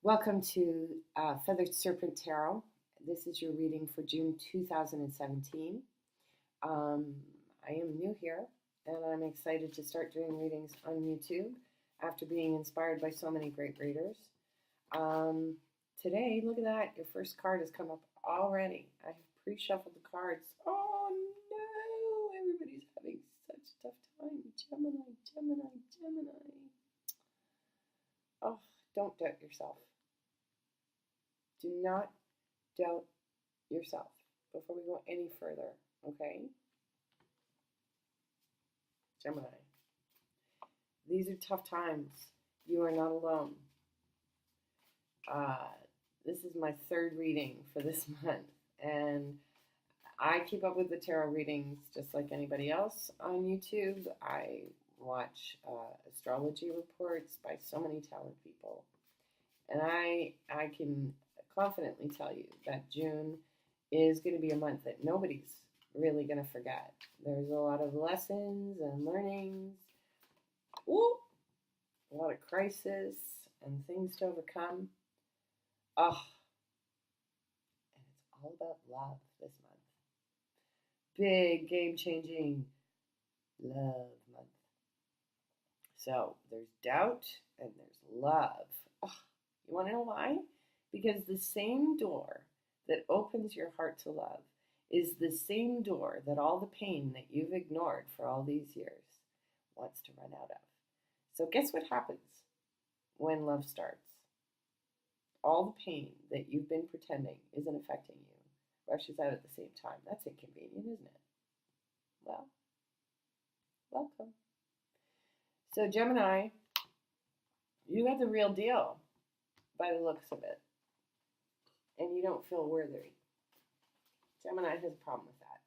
Welcome to Feathered Serpent Tarot. This is your reading for June 2017. I am new here and I'm excited to start doing readings on YouTube after being inspired by so many great readers. Today, look at that, your first card has come up already. I have pre-shuffled the cards. Oh no, everybody's having such a tough time. Gemini, Gemini, Gemini. Oh, don't doubt yourself. Do not doubt yourself before we go any further, okay? Gemini. These are tough times. You are not alone. This is my third reading for this month, and I keep up with the tarot readings just like anybody else on YouTube. I watch astrology reports by so many talented people, and I can confidently tell you that June is going to be a month that nobody's really going to forget. There's a lot of lessons and learnings, a lot of crisis and things to overcome. And it's all about love this month. Big game-changing love month. So there's doubt and there's love. You want to know why? Because the same door that opens your heart to love is the same door that all the pain that you've ignored for all these years wants to run out of. So guess what happens when love starts? All the pain that you've been pretending isn't affecting you rushes out at the same time. That's inconvenient, isn't it? Well, welcome. So Gemini, you got the real deal by the looks of it. And you don't feel worthy. Gemini has a problem with that.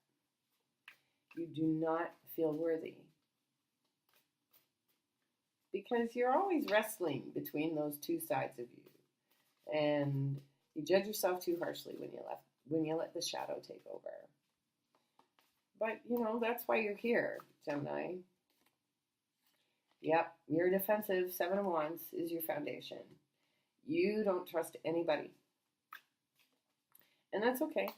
You do not feel worthy. Because you're always wrestling between those two sides of you. And you judge yourself too harshly when you let the shadow take over. But, that's why you're here, Gemini. Yep, your defensive Seven of Wands is your foundation. You don't trust anybody. And that's okay,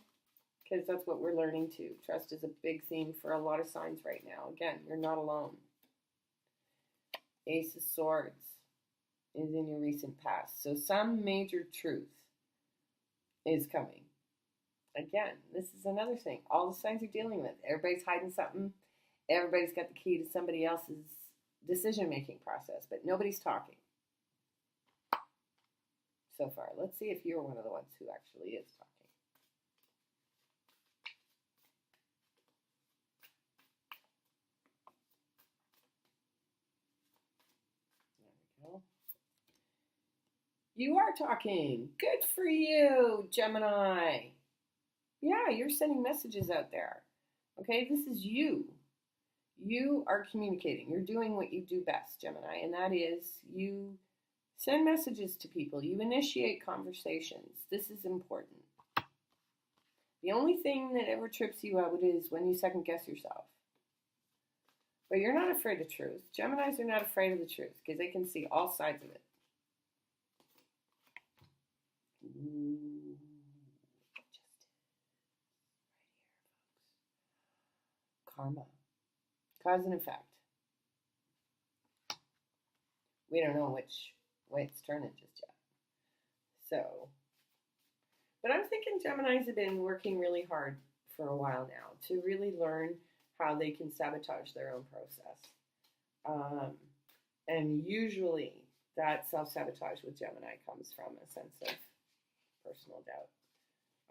because that's what we're learning too. Trust is a big theme for a lot of signs right now. Again, you're not alone. Ace of Swords is in your recent past. So some major truth is coming. Again, this is another thing. All the signs you're dealing with. Everybody's hiding something. Everybody's got the key to somebody else's decision-making process, but nobody's talking. So far. Let's see if you're one of the ones who actually is talking. You are talking. Good for you, Gemini. Yeah, you're sending messages out there. Okay, this is you. You are communicating. You're doing what you do best, Gemini, and that is you send messages to people. You initiate conversations. This is important. The only thing that ever trips you out is when you second guess yourself. But you're not afraid of truth. Geminis are not afraid of the truth because they can see all sides of it. Ooh, justice. Right here, folks. Karma. Cause and effect. We don't know which way it's turning just yet. So, but I'm thinking Geminis have been working really hard for a while now to really learn how they can sabotage their own process. And usually that self-sabotage with Gemini comes from a sense of personal doubt.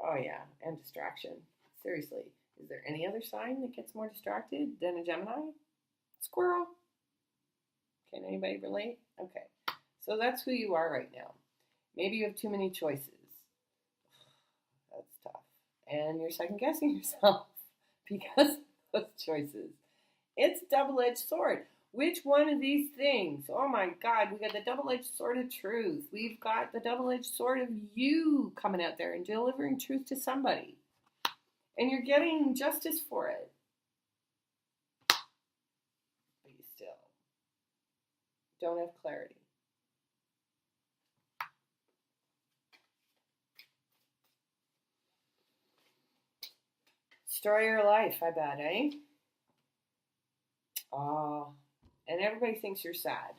Oh yeah, and distraction. Seriously, is there any other sign that gets more distracted than a Gemini? Squirrel. Can anybody relate? Okay, so that's who you are right now. Maybe you have too many choices. That's tough. And you're second guessing yourself because of those choices. It's a double-edged sword. Which one of these things? Oh my God, we got the double-edged sword of truth. We've got the double-edged sword of you coming out there and delivering truth to somebody. And you're getting justice for it. But you still don't have clarity. Story of your life, I bet, eh? Oh, and everybody thinks you're sad.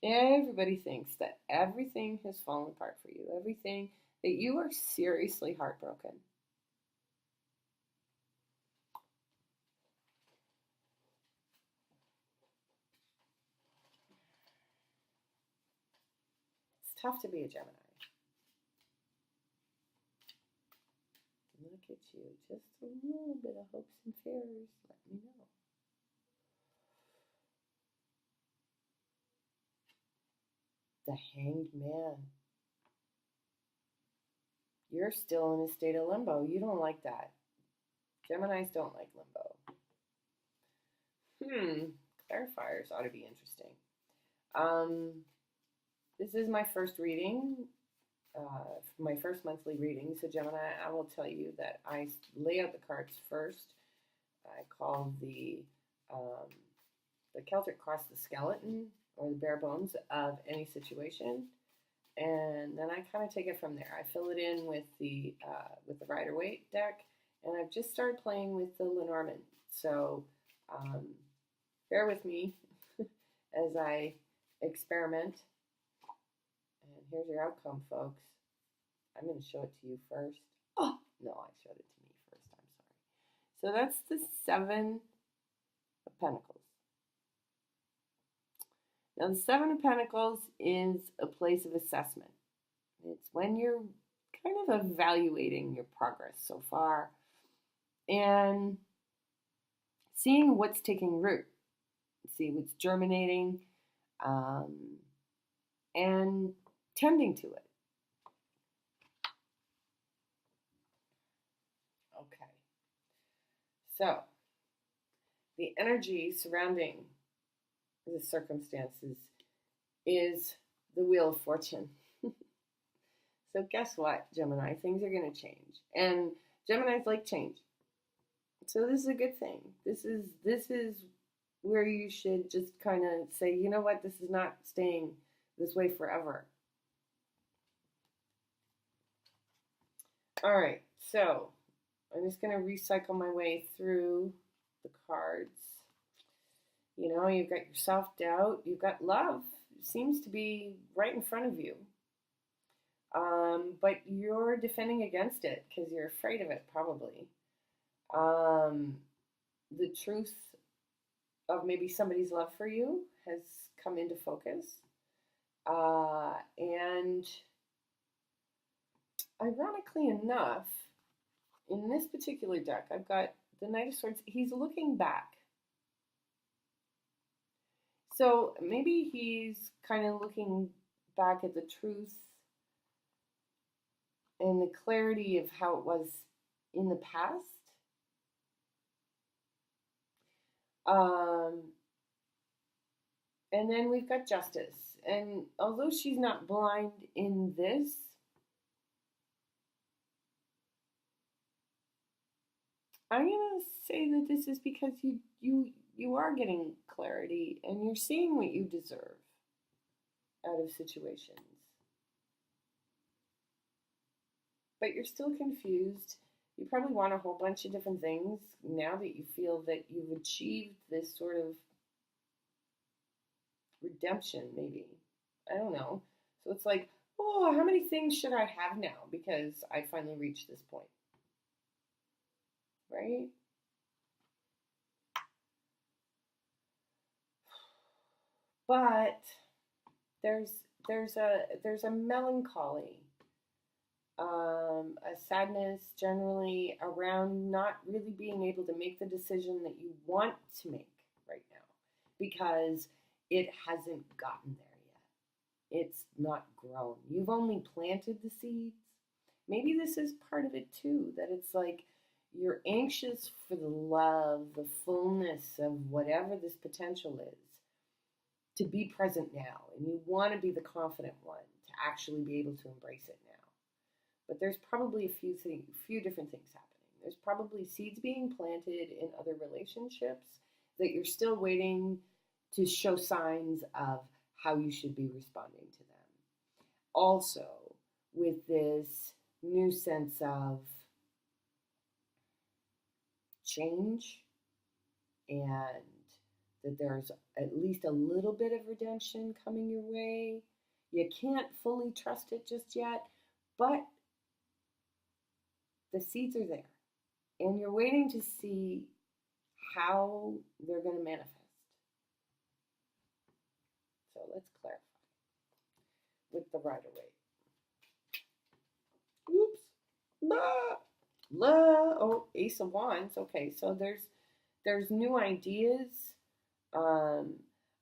Everybody thinks that everything has fallen apart for you, everything, that you are seriously heartbroken. It's tough to be a Gemini. Look at you, just a little bit of hopes and fears. Let me know. The Hanged Man. You're still in a state of limbo. You don't like that. Geminis don't like limbo. Clarifiers ought to be interesting. This is my first reading, my first monthly reading. So Gemini, I will tell you that I lay out the cards first. I call the Celtic Cross the skeleton or the bare bones of any situation, and then I kind of take it from there. I fill it in with the Rider-Waite deck, and I've just started playing with the Lenormand. So bear with me as I experiment. And here's your outcome, folks. I'm going to show it to you first. Oh, no, I showed it to me first. I'm sorry. So that's the Seven of Pentacles. Now, the Seven of Pentacles is a place of assessment. It's when you're kind of evaluating your progress so far and seeing what's taking root, see what's germinating, and tending to it. Okay. So, the energy surrounding the circumstances is the Wheel of Fortune. So guess what, Gemini? Things are going to change. And Geminis like change. So this is a good thing. This is where you should just kind of say, you know what, this is not staying this way forever. All right, so I'm just going to recycle my way through the cards. You know, you've got your self-doubt, you've got love. It seems to be right in front of you. But you're defending against it because you're afraid of it, probably. The truth of maybe somebody's love for you has come into focus. And ironically enough, in this particular deck, I've got the Knight of Swords. He's looking back. So maybe he's kind of looking back at the truth and the clarity of how it was in the past. And then we've got Justice. And although she's not blind in this, I'm going to say that this is because you are getting clarity and you're seeing what you deserve out of situations. But you're still confused. You probably want a whole bunch of different things now that you feel that you've achieved this sort of redemption, maybe. I don't know. So it's like, oh, how many things should I have now because I finally reached this point? Right? But there's a melancholy, a sadness generally around not really being able to make the decision that you want to make right now because it hasn't gotten there yet. It's not grown. You've only planted the seeds. Maybe this is part of it too, that it's like you're anxious for the love, the fullness of whatever this potential is to be present now, and you want to be the confident one to actually be able to embrace it now. But there's probably a few different things happening. There's probably seeds being planted in other relationships that you're still waiting to show signs of how you should be responding to them. Also, with this new sense of change and that there's at least a little bit of redemption coming your way. You can't fully trust it just yet, but the seeds are there. And you're waiting to see how they're going to manifest. So let's clarify with the Rider-Waite. Oops. Oh, Ace of Wands. Okay, so there's new ideas. I'm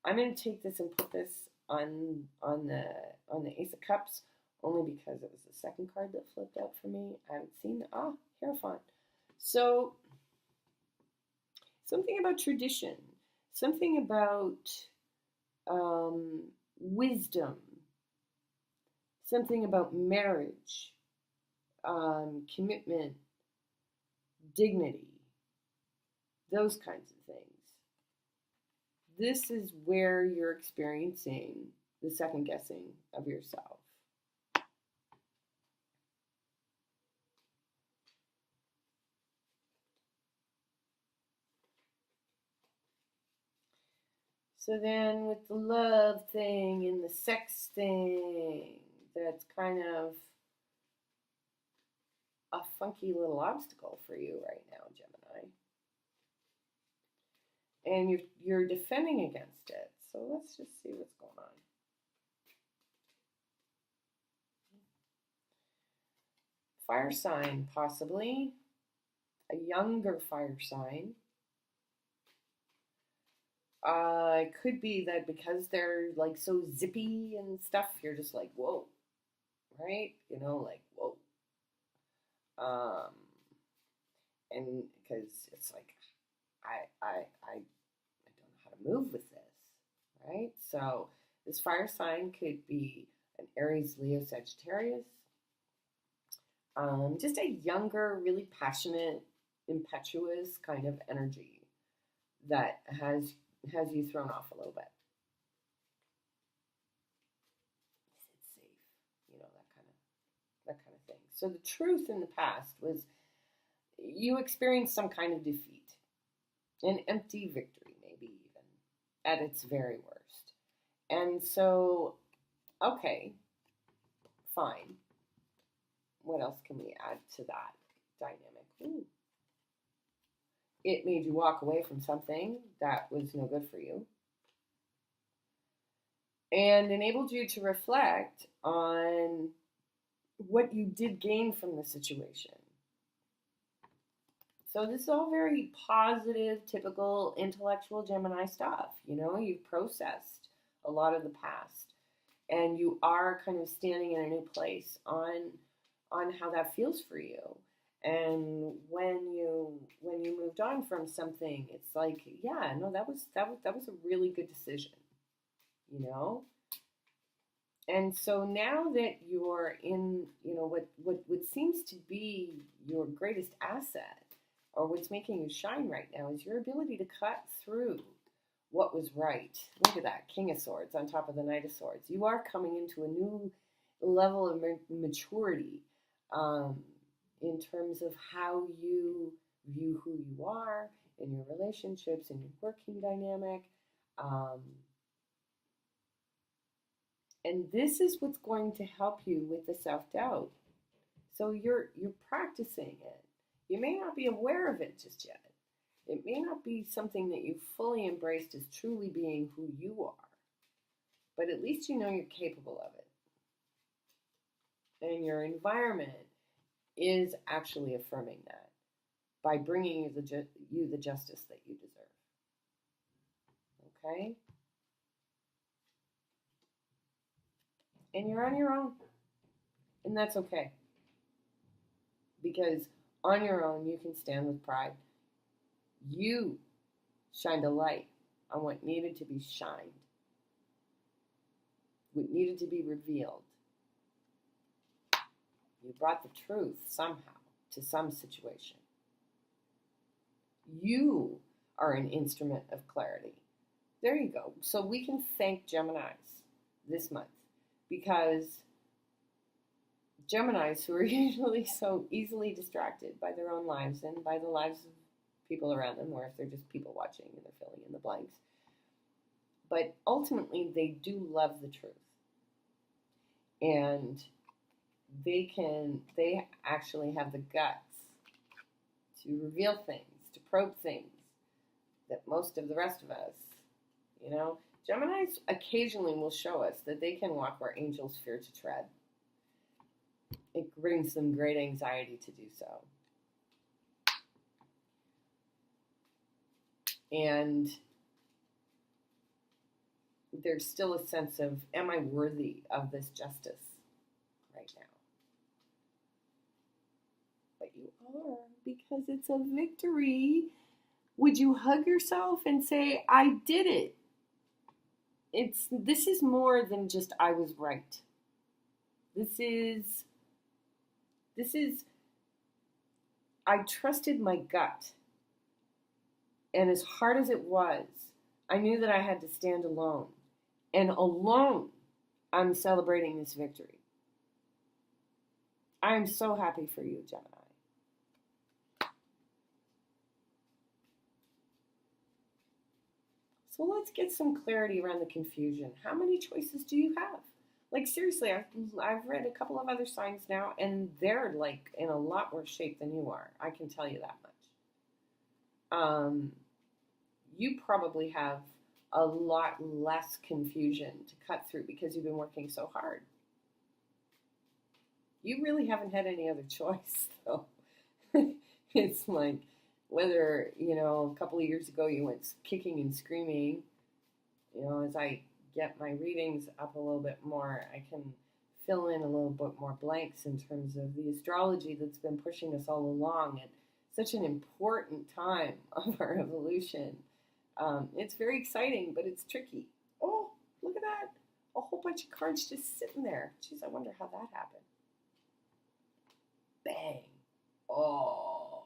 going to take this and put this on the Ace of Cups only because it was the second card that flipped out for me. I haven't seen Hierophant. So something about tradition, something about wisdom, something about marriage, commitment, dignity, those kinds of things. This is where you're experiencing the second guessing of yourself. So then with the love thing and the sex thing, that's kind of a funky little obstacle for you right now, Gemini. And you're defending against it. So let's just see what's going on. Fire sign, possibly. A younger fire sign. It could be that because they're like so zippy and stuff, you're just like, whoa, right? You know, like, whoa. And because it's like, I don't know how to move with this, right? So this fire sign could be an Aries, Leo, Sagittarius. Just a younger, really passionate, impetuous kind of energy that has you thrown off a little bit. Is it safe? You know, that kind of thing. So the truth in the past was you experienced some kind of defeat, an empty victory, maybe even at its very worst. And so, okay, fine. What else can we add to that dynamic? Ooh. It made you walk away from something that was no good for you and enabled you to reflect on what you did gain from the situation. So this is all very positive, typical intellectual Gemini stuff. You know, you've processed a lot of the past and you are kind of standing in a new place on how that feels for you. And when you moved on from something, it's like, yeah, no, that was a really good decision, you know. And so now that you're in, you know, what seems to be your greatest asset, or what's making you shine right now, is your ability to cut through what was right. Look at that, King of Swords on top of the Knight of Swords. You are coming into a new level of maturity. In terms of how you view who you are in your relationships, in your working dynamic. And this is what's going to help you with the self-doubt. So you're practicing it. You may not be aware of it just yet. It may not be something that you fully embraced as truly being who you are. But at least you know you're capable of it. And your environment is actually affirming that by bringing you the justice that you deserve. Okay? And you're on your own. And that's okay. Because on your own, you can stand with pride. You shined a light on what needed to be shined, what needed to be revealed. You brought the truth somehow to some situation. You are an instrument of clarity. There you go. So we can thank Geminis this month because Geminis, who are usually so easily distracted by their own lives and by the lives of people around them, or if they're just people watching and they're filling in the blanks. But ultimately, they do love the truth. And they actually have the guts to reveal things, to probe things that most of the rest of us, Geminis occasionally will show us that they can walk where angels fear to tread. It brings them great anxiety to do so. And there's still a sense of, am I worthy of this justice right now? But you are, because it's a victory. Would you hug yourself and say, I did it? This is more than just I was right. This is I trusted my gut. And as hard as it was, I knew that I had to stand alone. And alone, I'm celebrating this victory. I am so happy for you, Gemini. So let's get some clarity around the confusion. How many choices do you have? Like, seriously, I've read a couple of other signs now, and they're like in a lot worse shape than you are. I can tell you that much. You probably have a lot less confusion to cut through because you've been working so hard. You really haven't had any other choice, though. It's like whether, a couple of years ago you went kicking and screaming, as I get my readings up a little bit more, I can fill in a little bit more blanks in terms of the astrology that's been pushing us all along at such an important time of our evolution. It's very exciting, but it's tricky. Oh, look at that. A whole bunch of cards just sitting there. Jeez, I wonder how that happened. Bang. Oh,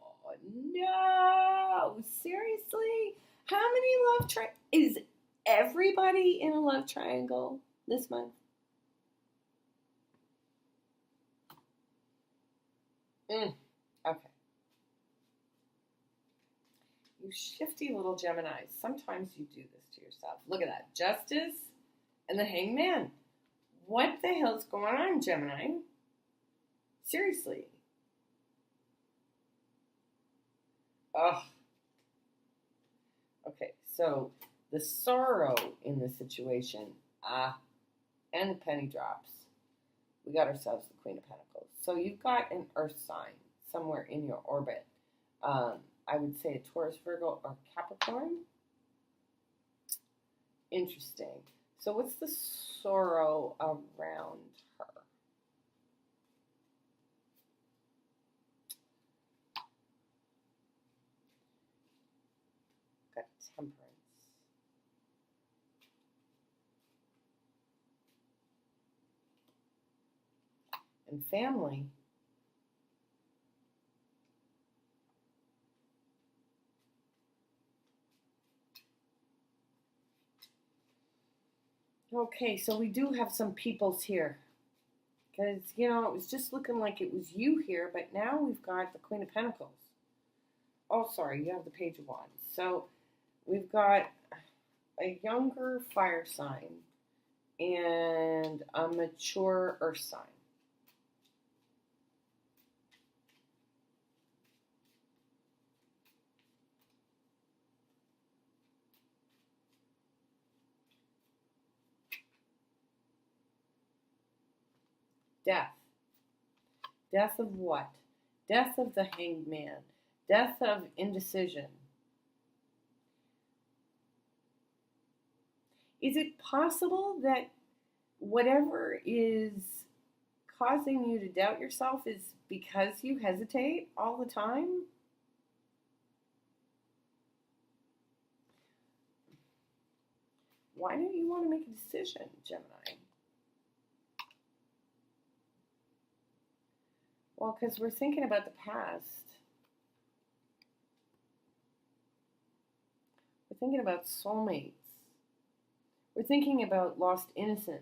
no. Seriously? How many love triangles? Is everybody in a love triangle this month? Okay. You shifty little Geminis. Sometimes you do this to yourself. Look at that. Justice and the Hangman. What the hell's going on, Gemini? Seriously. Ugh. Okay, so the sorrow in the situation, and the penny drops. We got ourselves the Queen of Pentacles. So you've got an earth sign somewhere in your orbit. I would say a Taurus, Virgo, or Capricorn. Interesting. So what's the sorrow around her? Got Temperance. And family. Okay, so we do have some peoples here. Because, it was just looking like it was you here, but now we've got the Queen of Pentacles. Oh, sorry, you have the Page of Wands. So we've got a younger fire sign and a mature earth sign. Death. Death of what? Death of the Hanged Man. Death of indecision. Is it possible that whatever is causing you to doubt yourself is because you hesitate all the time? Why don't you want to make a decision, Gemini? Well, because we're thinking about the past. We're thinking about soulmates. We're thinking about lost innocence.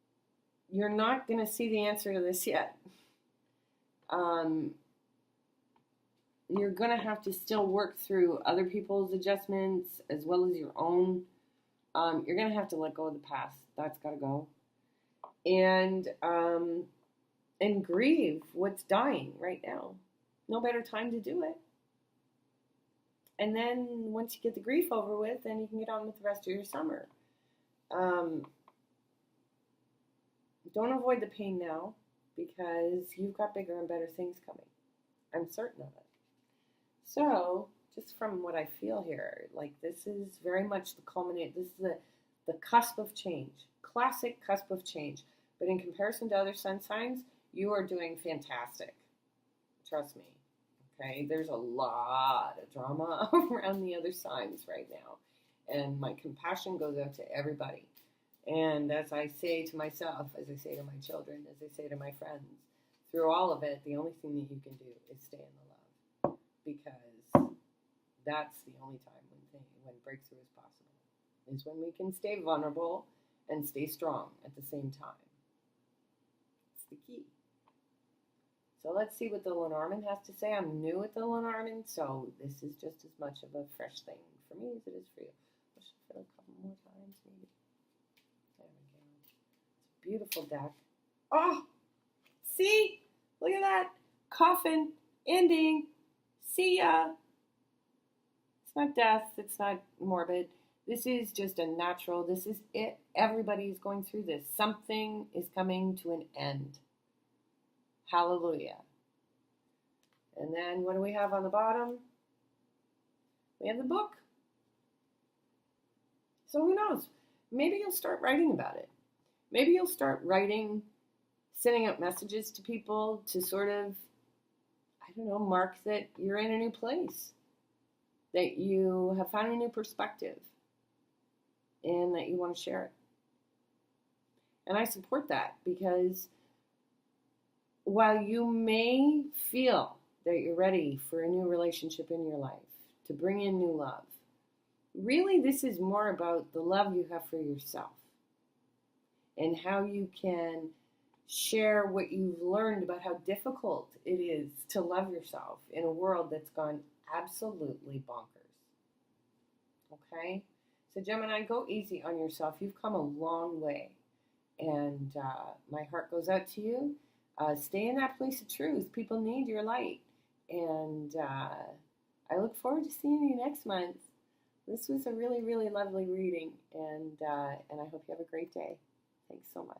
you're not going to see the answer to this yet. You're going to have to still work through other people's adjustments as well as your own. You're going to have to let go of the past. That's got to go. And grieve what's dying right now. No better time to do it. And then once you get the grief over with, then you can get on with the rest of your summer. Don't avoid the pain now, because you've got bigger and better things coming. I'm certain of it. So, just from what I feel here, like this is very much the culminate. This is the cusp of change, classic cusp of change. But in comparison to other sun signs, you are doing fantastic. Trust me. Okay, there's a lot of drama around the other signs right now, and my compassion goes out to everybody. And as I say to myself, as I say to my children, as I say to my friends, through all of it, the only thing that you can do is stay in the love, because that's the only time when breakthrough is possible, is when we can stay vulnerable and stay strong at the same time. It's the key. So let's see what the Lenormand has to say. I'm new at the Lenormand, so this is just as much of a fresh thing for me as it is for you. I should fill a couple more times, maybe. There we go. It's a beautiful deck. Oh, see? Look at that. Coffin, ending, see ya. It's not death. It's not morbid. This is just a natural. This is it. Everybody's going through this. Something is coming to an end. Hallelujah. And then what do we have on the bottom? We have the book. So who knows? Maybe you'll start writing about it. Maybe you'll start writing, sending out messages to people to sort of, I don't know, mark that you're in a new place, that you have found a new perspective, and that you want to share it. And I support that, because while you may feel that you're ready for a new relationship in your life, to bring in new love, really this is more about the love you have for yourself and how you can share what you've learned about how difficult it is to love yourself in a world that's gone absolutely bonkers. Okay? So Gemini, go easy on yourself. You've come a long way. And my heart goes out to you. Stay in that place of truth. People need your light. And I look forward to seeing you next month. This was a really, really lovely reading. And I hope you have a great day. Thanks so much.